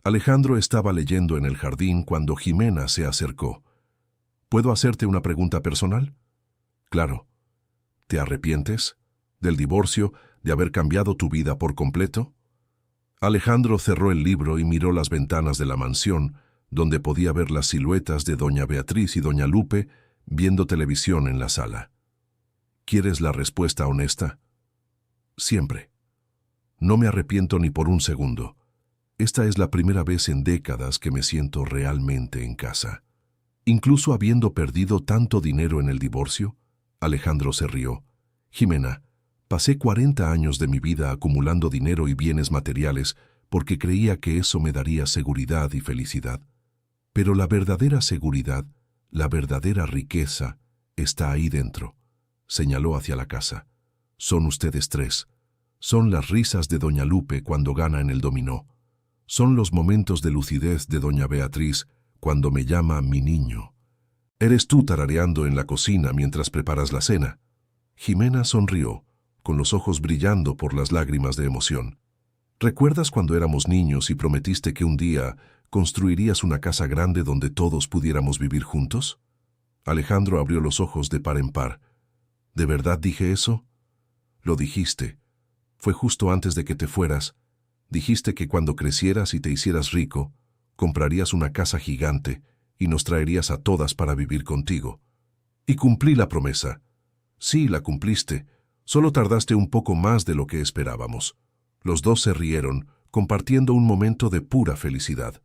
Alejandro estaba leyendo en el jardín cuando Jimena se acercó. ¿Puedo hacerte una pregunta personal? Claro. ¿Te arrepientes del divorcio, de haber cambiado tu vida por completo? Alejandro cerró el libro y miró las ventanas de la mansión, donde podía ver las siluetas de doña Beatriz y doña Lupe viendo televisión en la sala. ¿Quieres la respuesta honesta? Siempre. No me arrepiento ni por un segundo. Esta es la primera vez en décadas que me siento realmente en casa. Incluso habiendo perdido tanto dinero en el divorcio, Alejandro se rió. Jimena, pasé 40 años de mi vida acumulando dinero y bienes materiales porque creía que eso me daría seguridad y felicidad. Pero la verdadera seguridad, la verdadera riqueza, está ahí dentro. Señaló hacia la casa. Son ustedes tres. Son las risas de doña Lupe cuando gana en el dominó. Son los momentos de lucidez de doña Beatriz cuando me llama mi niño. Eres tú tarareando en la cocina mientras preparas la cena. Jimena sonrió, con los ojos brillando por las lágrimas de emoción. ¿Recuerdas cuando éramos niños y prometiste que un día construirías una casa grande donde todos pudiéramos vivir juntos? Alejandro abrió los ojos de par en par. ¿De verdad dije eso? Lo dijiste. Fue justo antes de que te fueras. Dijiste que cuando crecieras y te hicieras rico, comprarías una casa gigante y nos traerías a todas para vivir contigo. Y cumplí la promesa. Sí, la cumpliste. Solo tardaste un poco más de lo que esperábamos. Los dos se rieron, compartiendo un momento de pura felicidad.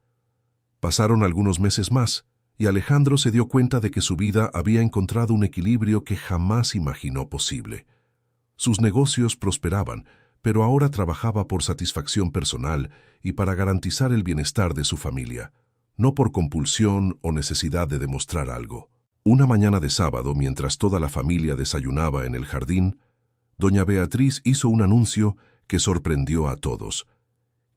Pasaron algunos meses más, y Alejandro se dio cuenta de que su vida había encontrado un equilibrio que jamás imaginó posible. Sus negocios prosperaban, pero ahora trabajaba por satisfacción personal y para garantizar el bienestar de su familia, no por compulsión o necesidad de demostrar algo. Una mañana de sábado, mientras toda la familia desayunaba en el jardín, doña Beatriz hizo un anuncio que sorprendió a todos.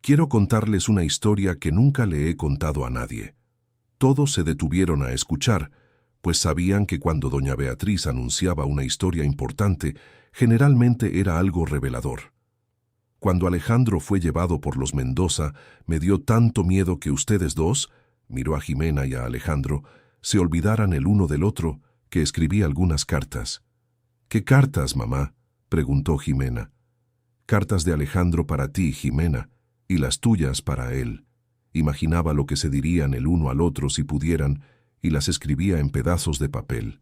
Quiero contarles una historia que nunca le he contado a nadie. Todos se detuvieron a escuchar, pues sabían que cuando doña Beatriz anunciaba una historia importante, generalmente era algo revelador. Cuando Alejandro fue llevado por los Mendoza, me dio tanto miedo que ustedes dos, miró a Jimena y a Alejandro, se olvidaran el uno del otro, que escribí algunas cartas. ¿Qué cartas, mamá?, preguntó Jimena. Cartas de Alejandro para ti, Jimena, y las tuyas para él. Imaginaba lo que se dirían el uno al otro si pudieran, y las escribía en pedazos de papel.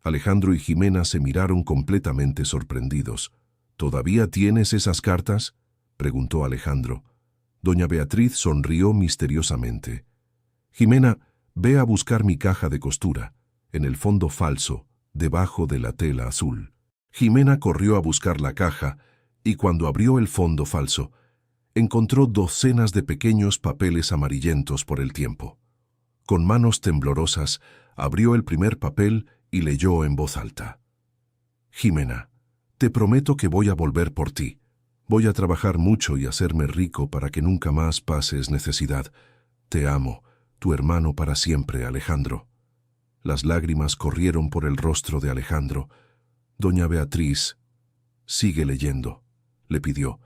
Alejandro y Jimena se miraron completamente sorprendidos. ¿Todavía tienes esas cartas?, preguntó Alejandro. Doña Beatriz sonrió misteriosamente. Jimena, ve a buscar mi caja de costura, en el fondo falso, debajo de la tela azul. Jimena corrió a buscar la caja, y cuando abrió el fondo falso, encontró docenas de pequeños papeles amarillentos por el tiempo. Con manos temblorosas, abrió el primer papel y leyó en voz alta. Jimena, te prometo que voy a volver por ti. Voy a trabajar mucho y hacerme rico para que nunca más pases necesidad. Te amo, tu hermano para siempre, Alejandro. Las lágrimas corrieron por el rostro de Alejandro. Doña Beatriz, sigue leyendo, le pidió.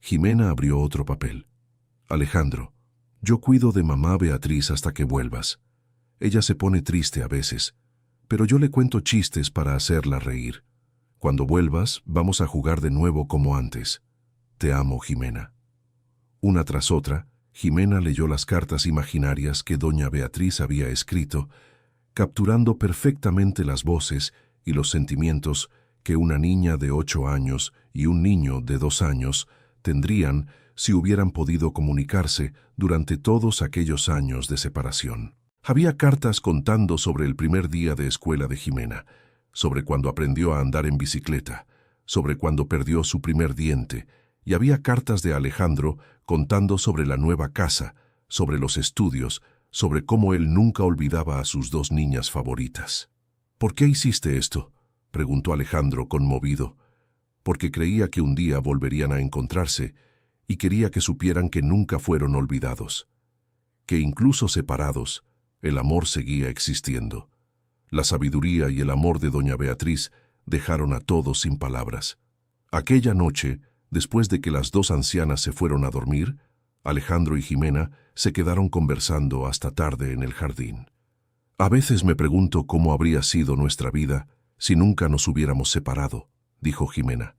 Jimena abrió otro papel. Alejandro, yo cuido de mamá Beatriz hasta que vuelvas. Ella se pone triste a veces, pero yo le cuento chistes para hacerla reír. Cuando vuelvas, vamos a jugar de nuevo como antes. Te amo, Jimena». Una tras otra, Jimena leyó las cartas imaginarias que doña Beatriz había escrito, capturando perfectamente las voces y los sentimientos que una niña de 8 años y un niño de 2 años tendrían si hubieran podido comunicarse durante todos aquellos años de separación. Había cartas contando sobre el primer día de escuela de Jimena, sobre cuando aprendió a andar en bicicleta, sobre cuando perdió su primer diente, y había cartas de Alejandro contando sobre la nueva casa, sobre los estudios, sobre cómo él nunca olvidaba a sus 2 niñas favoritas. «¿Por qué hiciste esto?», preguntó Alejandro conmovido. «Porque creía que un día volverían a encontrarse y quería que supieran que nunca fueron olvidados, que incluso separados, el amor seguía existiendo». La sabiduría y el amor de doña Beatriz dejaron a todos sin palabras. Aquella noche, después de que las 2 ancianas se fueron a dormir, Alejandro y Jimena se quedaron conversando hasta tarde en el jardín. «A veces me pregunto cómo habría sido nuestra vida si nunca nos hubiéramos separado», dijo Jimena.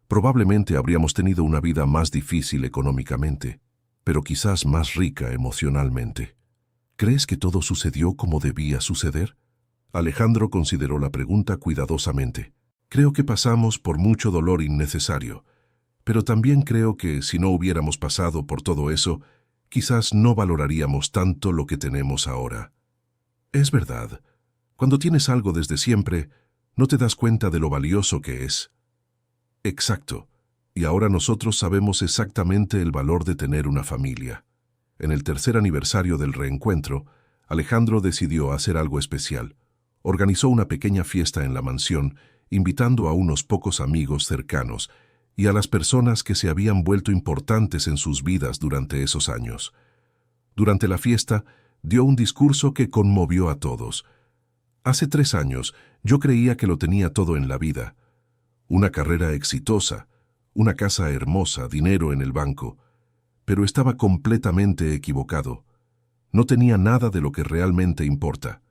«Probablemente habríamos tenido una vida más difícil económicamente, pero quizás más rica emocionalmente. ¿Crees que todo sucedió como debía suceder?». Alejandro consideró la pregunta cuidadosamente. «Creo que pasamos por mucho dolor innecesario, pero también creo que si no hubiéramos pasado por todo eso, quizás no valoraríamos tanto lo que tenemos ahora». «Es verdad. Cuando tienes algo desde siempre, no te das cuenta de lo valioso que es». «Exacto. Y ahora nosotros sabemos exactamente el valor de tener una familia». En el 3er aniversario del reencuentro, Alejandro decidió hacer algo especial. Organizó una pequeña fiesta en la mansión, invitando a unos pocos amigos cercanos y a las personas que se habían vuelto importantes en sus vidas durante esos años. Durante la fiesta, dio un discurso que conmovió a todos. «Hace 3 años, yo creía que lo tenía todo en la vida. Una carrera exitosa, una casa hermosa, dinero en el banco. Pero estaba completamente equivocado. No tenía nada de lo que realmente importa.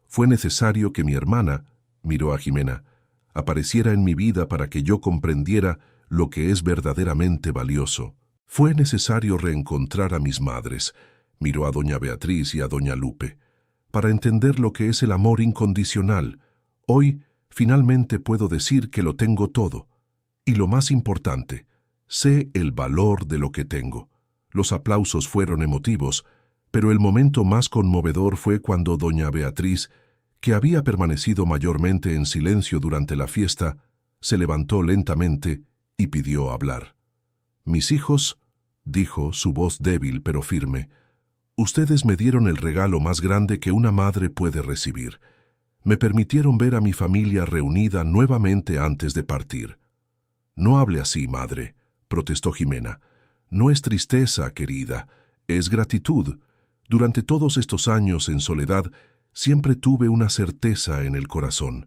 Fue necesario que mi hermana», miró a Jimena, «apareciera en mi vida para que yo comprendiera lo que es verdaderamente valioso. Fue necesario reencontrar a mis madres», miró a doña Beatriz y a doña Lupe, «para entender lo que es el amor incondicional. Hoy, finalmente puedo decir que lo tengo todo. Y lo más importante, sé el valor de lo que tengo». Los aplausos fueron emotivos, pero el momento más conmovedor fue cuando doña Beatriz, que había permanecido mayormente en silencio durante la fiesta, se levantó lentamente y pidió hablar. «Mis hijos», dijo, su voz débil pero firme, «ustedes me dieron el regalo más grande que una madre puede recibir. Me permitieron ver a mi familia reunida nuevamente antes de partir». «No hable así, madre», protestó Jimena. «No es tristeza, querida, es gratitud. Durante todos estos años en soledad, siempre tuve una certeza en el corazón.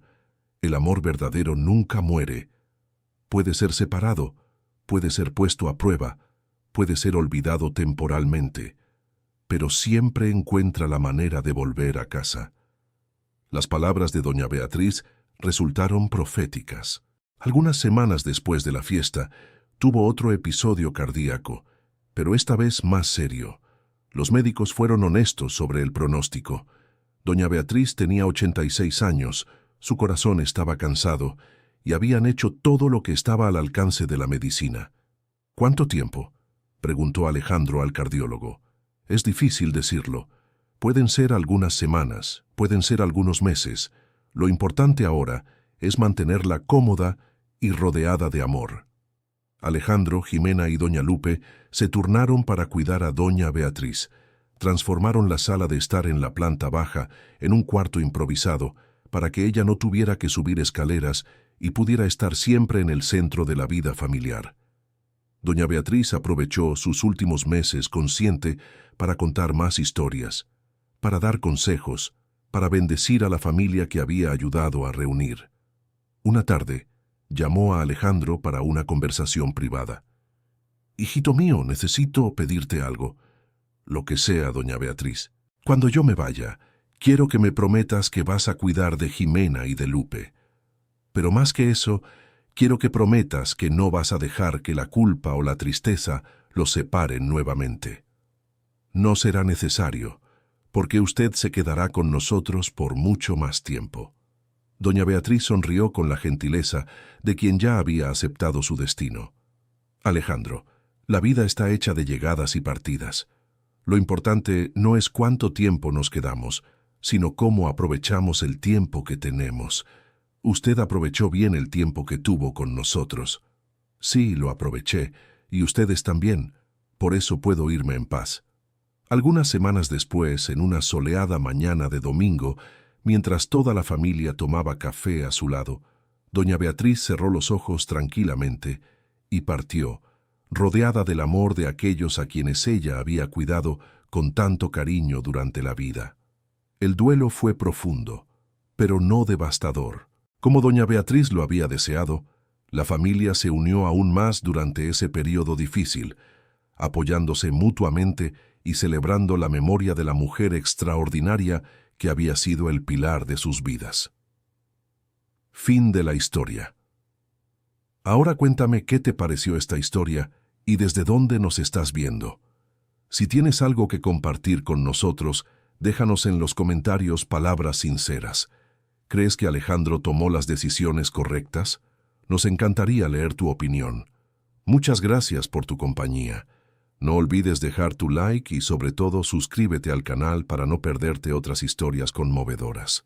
El amor verdadero nunca muere. Puede ser separado, puede ser puesto a prueba, puede ser olvidado temporalmente, pero siempre encuentra la manera de volver a casa». Las palabras de doña Beatriz resultaron proféticas. Algunas semanas después de la fiesta, tuvo otro episodio cardíaco, pero esta vez más serio. Los médicos fueron honestos sobre el pronóstico. Doña Beatriz tenía 86 años, su corazón estaba cansado y habían hecho todo lo que estaba al alcance de la medicina. «¿Cuánto tiempo?», preguntó Alejandro al cardiólogo. «Es difícil decirlo. Pueden ser algunas semanas, pueden ser algunos meses. Lo importante ahora es mantenerla cómoda y rodeada de amor». Alejandro, Jimena y doña Lupe se turnaron para cuidar a doña Beatriz. Transformaron la sala de estar en la planta baja en un cuarto improvisado para que ella no tuviera que subir escaleras y pudiera estar siempre en el centro de la vida familiar. Doña Beatriz aprovechó sus últimos meses consciente para contar más historias, para dar consejos, para bendecir a la familia que había ayudado a reunir. Una tarde, llamó a Alejandro para una conversación privada. «Hijito mío, necesito pedirte algo». «Lo que sea, doña Beatriz. Cuando yo me vaya, Quiero que me prometas que vas a cuidar de Jimena y de Lupe. Pero más que eso, quiero que prometas que no vas a dejar que la culpa o la tristeza los separen nuevamente. No será necesario, porque usted se quedará con nosotros por mucho más tiempo. Doña Beatriz sonrió con la gentileza de quien ya había aceptado su destino. Alejandro, la vida está hecha de llegadas y partidas. Lo importante no es cuánto tiempo nos quedamos, sino cómo aprovechamos el tiempo que tenemos. Usted aprovechó bien el tiempo que tuvo con nosotros. Sí, lo aproveché, y ustedes también. Por eso puedo irme en paz. Algunas semanas después, en una soleada mañana de domingo, mientras toda la familia tomaba café a su lado, doña Beatriz cerró los ojos tranquilamente y partió, rodeada del amor de aquellos a quienes ella había cuidado con tanto cariño durante la vida. El duelo fue profundo, pero no devastador. Como doña Beatriz lo había deseado, la familia se unió aún más durante ese periodo difícil, apoyándose mutuamente y celebrando la memoria de la mujer extraordinaria que había sido el pilar de sus vidas. Fin de la historia. Ahora cuéntame qué te pareció esta historia y desde dónde nos estás viendo. Si tienes algo que compartir con nosotros, déjanos en los comentarios palabras sinceras. ¿Crees que Alejandro tomó las decisiones correctas? Nos encantaría leer tu opinión. Muchas gracias por tu compañía. No olvides dejar tu like y sobre todo suscríbete al canal para no perderte otras historias conmovedoras.